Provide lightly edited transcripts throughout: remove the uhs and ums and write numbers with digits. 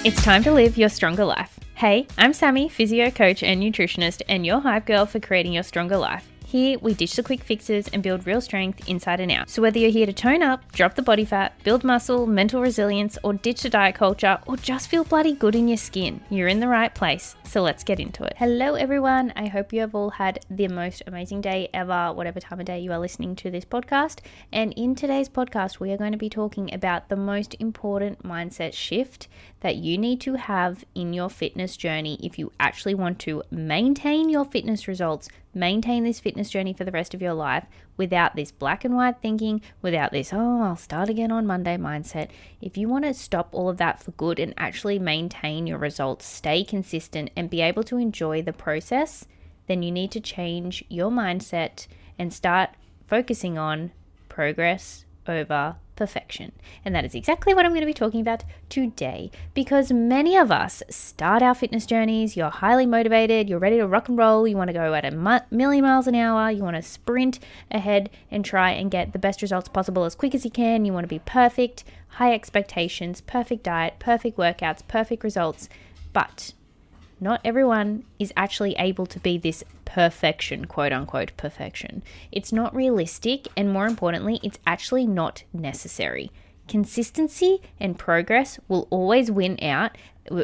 It's time to live your stronger life. Hey, I'm Sammy, physio coach and nutritionist, and your hype girl for creating your stronger life. Here, we ditch the quick fixes and build real strength inside and out. So whether you're here to tone up, drop the body fat, build muscle, mental resilience, or ditch the diet culture, or just feel bloody good in your skin, you're in the right place. So let's get into it. Hello everyone. I hope you have all had the most amazing day ever, whatever time of day you are listening to this podcast. And in today's podcast, we are going to be talking about the most important mindset shift that you need to have in your fitness journey if you actually want to maintain your fitness results, maintain this fitness journey for the rest of your life without this black and white thinking, without this, I'll start again on Monday mindset. If you want to stop all of that for good and actually maintain your results, stay consistent and be able to enjoy the process, then you need to change your mindset and start focusing on progress over perfection. And that is exactly what I'm going to be talking about today, because many of us start our fitness journeys, you're highly motivated, you're ready to rock and roll, you want to go at a million miles an hour, you want to sprint ahead and try and get the best results possible as quick as you can, you want to be perfect, high expectations, perfect diet, perfect workouts, perfect results, but not everyone is actually able to be this perfection, quote unquote perfection. It's not realistic, and more importantly, it's actually not necessary. Consistency and progress will always win out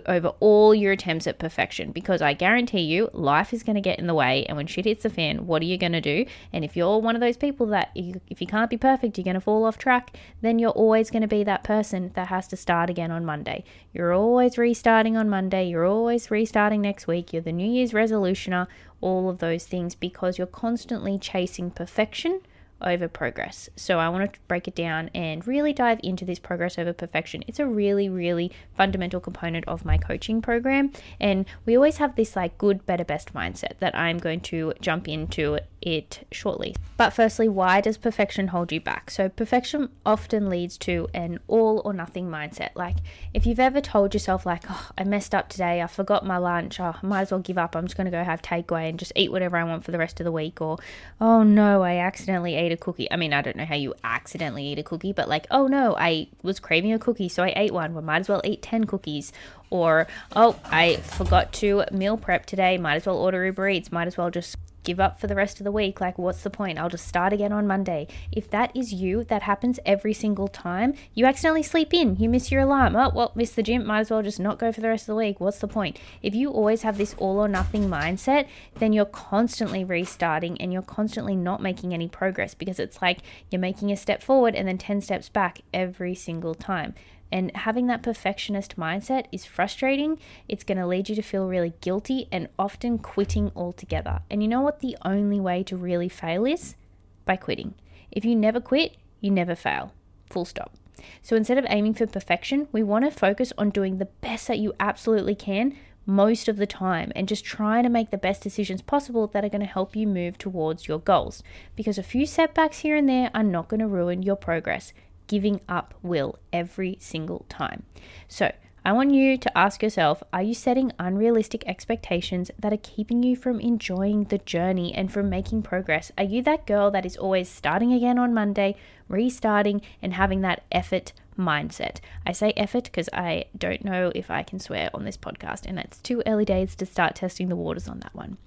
over all your attempts at perfection, because I guarantee you life is going to get in the way, and when shit hits the fan, what are you going to do? And if you're one of those people that if you can't be perfect, you're going to fall off track, then you're always going to be that person that has to start again on Monday. You're always restarting on Monday, you're always restarting next week, you're the New Year's resolutioner, all of those things, because you're constantly chasing perfection over progress. So I want to break it down and really dive into this progress over perfection. It's a really, really fundamental component of my coaching program. And we always have this like good, better, best mindset that I'm going to jump into it shortly. But firstly, why does perfection hold you back? So perfection often leads to an all or nothing mindset. Like if you've ever told yourself like, I messed up today, I forgot my lunch, I might as well give up, I'm just going to go have takeaway and just eat whatever I want for the rest of the week. Or, oh no, I accidentally ate a cookie. I mean, I don't know how you accidentally eat a cookie, but like, oh no, I was craving a cookie, so I ate one. Well, might as well eat 10 cookies. Or, oh, I forgot to meal prep today, might as well order Uber Eats, might as well just give up for the rest of the week. Like, what's the point? I'll just start again on Monday. If that is you, that happens every single time. You accidentally sleep in, you miss your alarm. Oh, well, miss the gym, might as well just not go for the rest of the week. What's the point? If you always have this all or nothing mindset, then you're constantly restarting and you're constantly not making any progress, because it's like you're making a step forward and then 10 steps back every single time. And having that perfectionist mindset is frustrating. It's going to lead you to feel really guilty and often quitting altogether. And you know what the only way to really fail is? By quitting. If you never quit, you never fail. Full stop. So instead of aiming for perfection, we want to focus on doing the best that you absolutely can most of the time, and just trying to make the best decisions possible that are going to help you move towards your goals. Because a few setbacks here and there are not going to ruin your progress. Giving up will every single time. So I want you to ask yourself, are you setting unrealistic expectations that are keeping you from enjoying the journey and from making progress? Are you that girl that is always starting again on Monday, restarting and having that effort mindset? I say effort because I don't know if I can swear on this podcast, and it's too early days to start testing the waters on that one.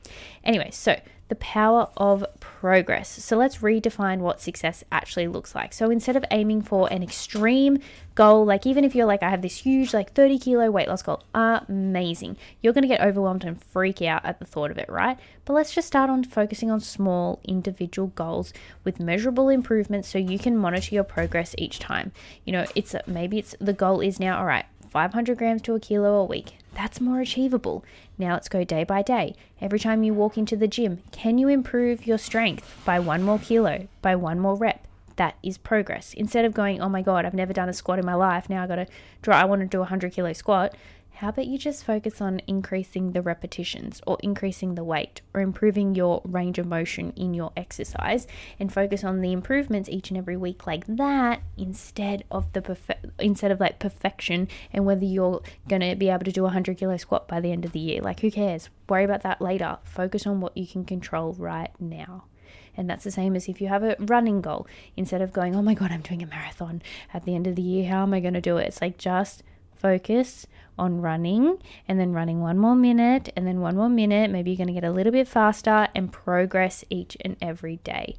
Anyway, so the power of progress. So let's redefine what success actually looks like. So instead of aiming for an extreme goal, like even if you're like, I have this huge like 30 kilo weight loss goal, amazing. You're going to get overwhelmed and freak out at the thought of it, right? But let's just start on focusing on small individual goals with measurable improvements so you can monitor your progress each time. You know, maybe the goal is now, all right, 500 grams to a kilo a week. That's more achievable. Now let's go day by day. Every time you walk into the gym, can you improve your strength by 1 more kilo, by 1 more rep? That is progress. Instead of going, oh my God, I've never done a squat in my life, now I want to do a 100 kilo squat. How about you just focus on increasing the repetitions or increasing the weight or improving your range of motion in your exercise, and focus on the improvements each and every week like that, instead of like perfection and whether you're going to be able to do a 100 kilo squat by the end of the year. Like, who cares? Worry about that later. Focus on what you can control right now. And that's the same as if you have a running goal. Instead of going, oh my God, I'm doing a marathon at the end of the year, how am I going to do it? It's like, just focus on running and then running 1 more minute and then 1 more minute. Maybe you're going to get a little bit faster and progress each and every day.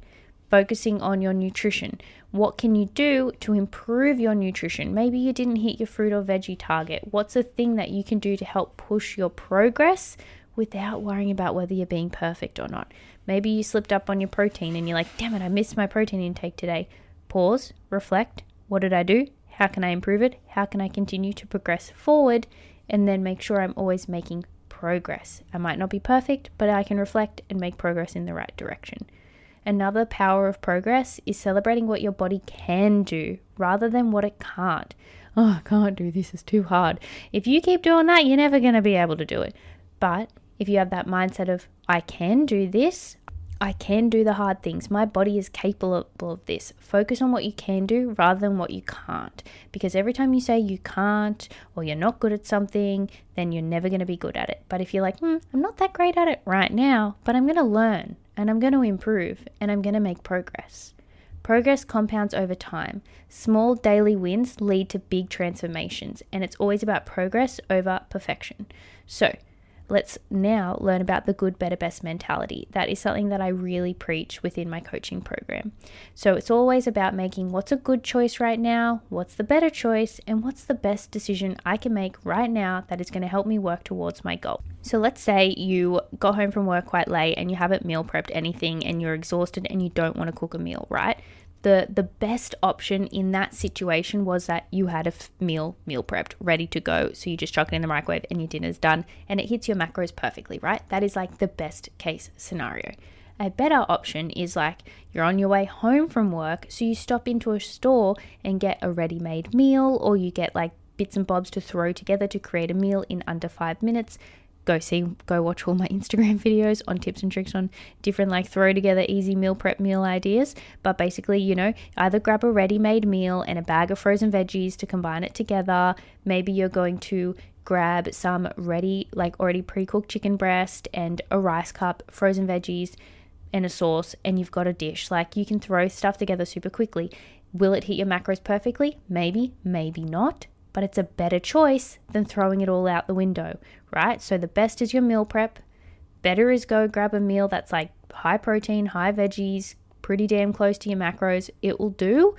Focusing on your nutrition. What can you do to improve your nutrition? Maybe you didn't hit your fruit or veggie target. What's a thing that you can do to help push your progress without worrying about whether you're being perfect or not? Maybe you slipped up on your protein and you're like, damn it, I missed my protein intake today. Pause, reflect. What did I do? How can I improve it? How can I continue to progress forward? And then make sure I'm always making progress. I might not be perfect, but I can reflect and make progress in the right direction. Another power of progress is celebrating what your body can do rather than what it can't. Oh, I can't do this, it's too hard. If you keep doing that, you're never going to be able to do it. But if you have that mindset of, I can do this, I can do the hard things, my body is capable of this. Focus on what you can do rather than what you can't. Because every time you say you can't or you're not good at something, then you're never going to be good at it. But if you're like, I'm not that great at it right now, but I'm going to learn and I'm going to improve and I'm going to make progress. Progress compounds over time. Small daily wins lead to big transformations, and it's always about progress over perfection. So let's now learn about the good, better, best mentality. That is something that I really preach within my coaching program. So it's always about making what's a good choice right now, what's the better choice, and what's the best decision I can make right now that is going to help me work towards my goal. So let's say you got home from work quite late and you haven't meal prepped anything and you're exhausted and you don't want to cook a meal, right? The best option in that situation was that you had a meal prepped, ready to go. So you just chuck it in the microwave and your dinner's done and it hits your macros perfectly, right? That is like the best case scenario. A better option is like you're on your way home from work, so you stop into a store and get a ready-made meal, or you get like bits and bobs to throw together to create a meal in under 5 minutes. Go watch all my Instagram videos on tips and tricks on different like throw together easy meal prep meal ideas. But basically, either grab a ready-made meal and a bag of frozen veggies to combine it together. Maybe you're going to grab some ready, like already pre-cooked chicken breast and a rice cup, frozen veggies and a sauce, and you've got a dish. Like you can throw stuff together super quickly. Will it hit your macros perfectly? Maybe, maybe not. But it's a better choice than throwing it all out the window, right? So the best is your meal prep. Better is go grab a meal that's like high protein, high veggies, pretty damn close to your macros. It will do.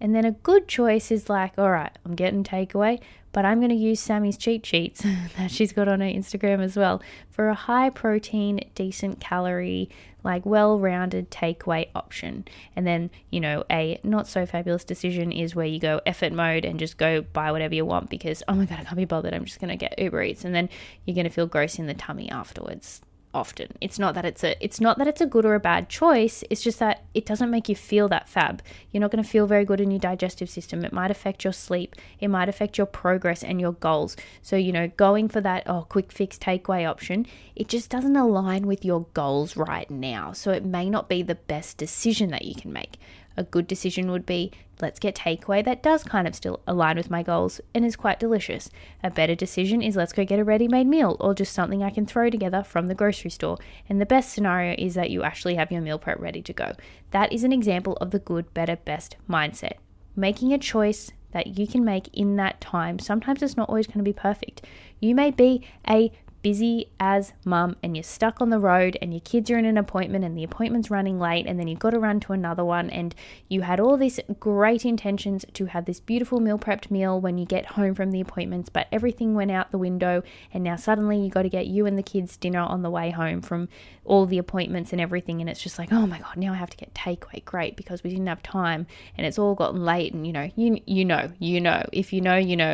And then a good choice is like, all right, I'm getting takeaway, but I'm going to use Sammy's cheat sheets that she's got on her Instagram as well for a high protein, decent calorie, like well-rounded takeaway option. And then, a not so fabulous decision is where you go effort mode and just go buy whatever you want because, oh my God, I can't be bothered. I'm just going to get Uber Eats. And then you're going to feel gross in the tummy afterwards. Often it's not that it's a good or a bad choice. It's just that it doesn't make you feel that fab. You're not going to feel very good in your digestive system. It might affect your sleep. It might affect your progress and your goals. So going for that quick fix takeaway option, it just doesn't align with your goals right now. So it may not be the best decision that you can make. A good decision would be, let's get takeaway that does kind of still align with my goals and is quite delicious. A better decision is let's go get a ready-made meal or just something I can throw together from the grocery store. And the best scenario is that you actually have your meal prep ready to go. That is an example of the good, better, best mindset. Making a choice that you can make in that time. Sometimes it's not always going to be perfect. You may be a busy as mum and you're stuck on the road and your kids are in an appointment and the appointment's running late and then you've got to run to another one, and you had all these great intentions to have this beautiful meal prepped meal when you get home from the appointments, but everything went out the window and now suddenly you got to get you and the kids dinner on the way home from all the appointments and everything, and it's just like, oh my God, now I have to get takeaway. Great, because we didn't have time and it's all gotten late, and if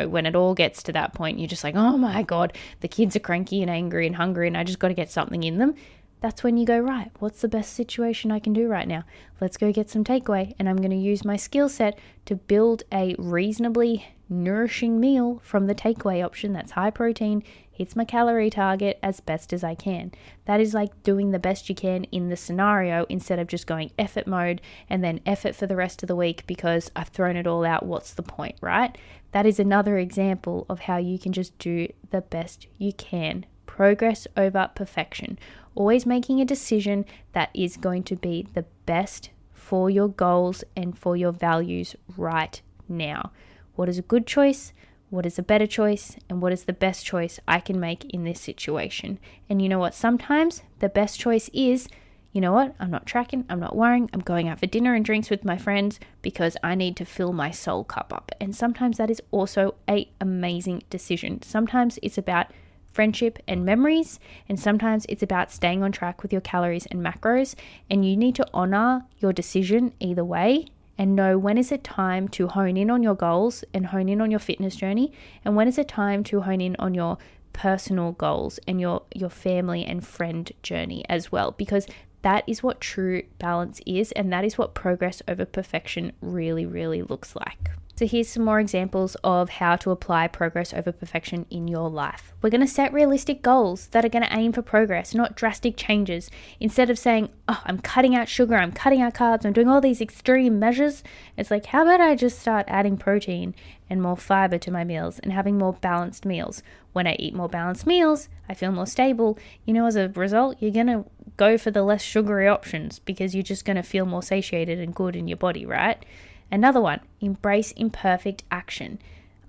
when it all gets to that point, you're just like, oh my God, the kids are cranky and angry and hungry and I just got to get something in them. That's when you go, right, what's the best situation I can do right now? Let's go get some takeaway, and I'm going to use my skill set to build a reasonably nourishing meal from the takeaway option that's high protein, hits my calorie target as best as I can. That is like doing the best you can in the scenario instead of just going effort mode and then effort for the rest of the week because I've thrown it all out. What's the point, right? That is another example of how you can just do the best you can. Progress over perfection. Always making a decision that is going to be the best for your goals and for your values right now. What is a good choice? what is a better choice and what is the best choice I can make in this situation. And you know what? Sometimes the best choice is, you know what? I'm not tracking, I'm not worrying, I'm going out for dinner and drinks with my friends because I need to fill my soul cup up. And sometimes that is also an amazing decision. Sometimes it's about friendship and memories, and sometimes it's about staying on track with your calories and macros, and you need to honor your decision either way and know when is it time to hone in on your goals and hone in on your fitness journey, and when is it time to hone in on your personal goals and your family and friend journey as well, because that is what true balance is, and that is what progress over perfection really, really looks like. So here's some more examples of how to apply progress over perfection in your life. We're going to set realistic goals that are going to aim for progress, not drastic changes. Instead of saying, oh, I'm cutting out sugar, I'm cutting out carbs, I'm doing all these extreme measures, it's like, how about I just start adding protein and more fiber to my meals and having more balanced meals? When I eat more balanced meals, I feel more stable. As a result, you're going to go for the less sugary options because you're just going to feel more satiated and good in your body, right? Another one, embrace imperfect action.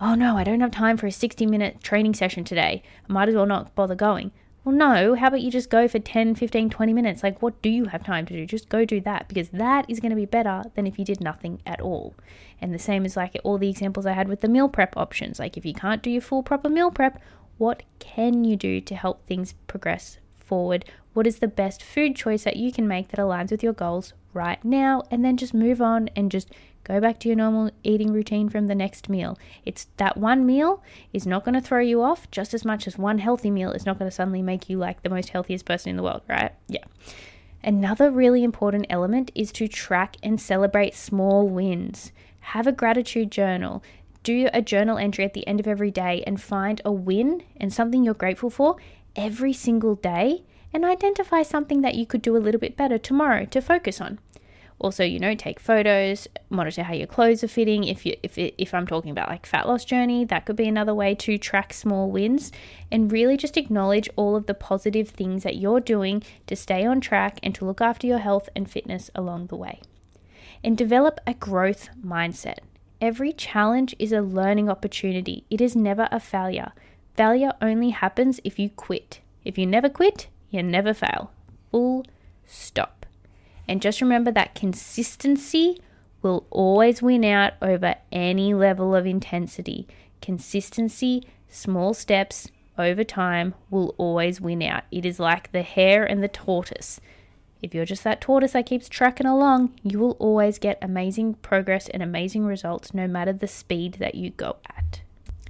Oh no, I don't have time for a 60-minute training session today. I might as well not bother going. Well, no, how about you just go for 10, 15, 20 minutes? Like, what do you have time to do? Just go do that, because that is going to be better than if you did nothing at all. And the same as like all the examples I had with the meal prep options. Like, if you can't do your full proper meal prep, what can you do to help things progress forward? What is the best food choice that you can make that aligns with your goals right now? And then just move on and just go back to your normal eating routine from the next meal. It's that one meal is not going to throw you off just as much as one healthy meal is not going to suddenly make you like the most healthiest person in the world, right? Yeah. Another really important element is to track and celebrate small wins. Have a gratitude journal. Do a journal entry at the end of every day and find a win and something you're grateful for every single day, and identify something that you could do a little bit better tomorrow to focus on. Also, take photos, monitor how your clothes are fitting. If I'm talking about like fat loss journey, that could be another way to track small wins, and really just acknowledge all of the positive things that you're doing to stay on track and to look after your health and fitness along the way. And develop a growth mindset. Every challenge is a learning opportunity. It is never a failure. Failure only happens if you quit. If you never quit, you never fail. Full stop. And just remember that consistency will always win out over any level of intensity. Consistency, small steps over time will always win out. It is like the hare and the tortoise. If you're just that tortoise that keeps trucking along, you will always get amazing progress and amazing results no matter the speed that you go at.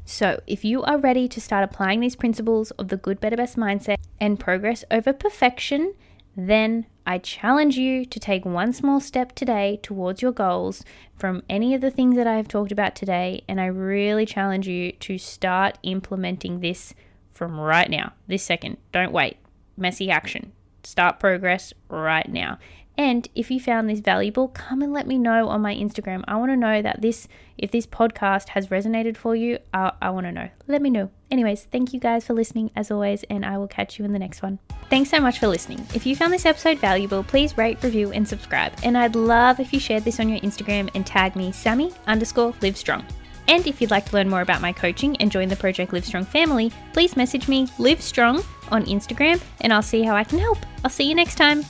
So if you are ready to start applying these principles of the good, better, best mindset and progress over perfection, then I challenge you to take one small step today towards your goals from any of the things that I have talked about today. And I really challenge you to start implementing this from right now, this second. Don't wait. Messy action. Start progress right now. And if you found this valuable, come and let me know on my Instagram. I want to know that if this podcast has resonated for you, I want to know. Let me know. Anyways, thank you guys for listening as always, and I will catch you in the next one. Thanks so much for listening. If you found this episode valuable, please rate, review, and subscribe. And I'd love if you shared this on your Instagram and tag me, Sammy_livestrong. And if you'd like to learn more about my coaching and join the Project Livestrong family, please message me, Livestrong, on Instagram, and I'll see how I can help. I'll see you next time.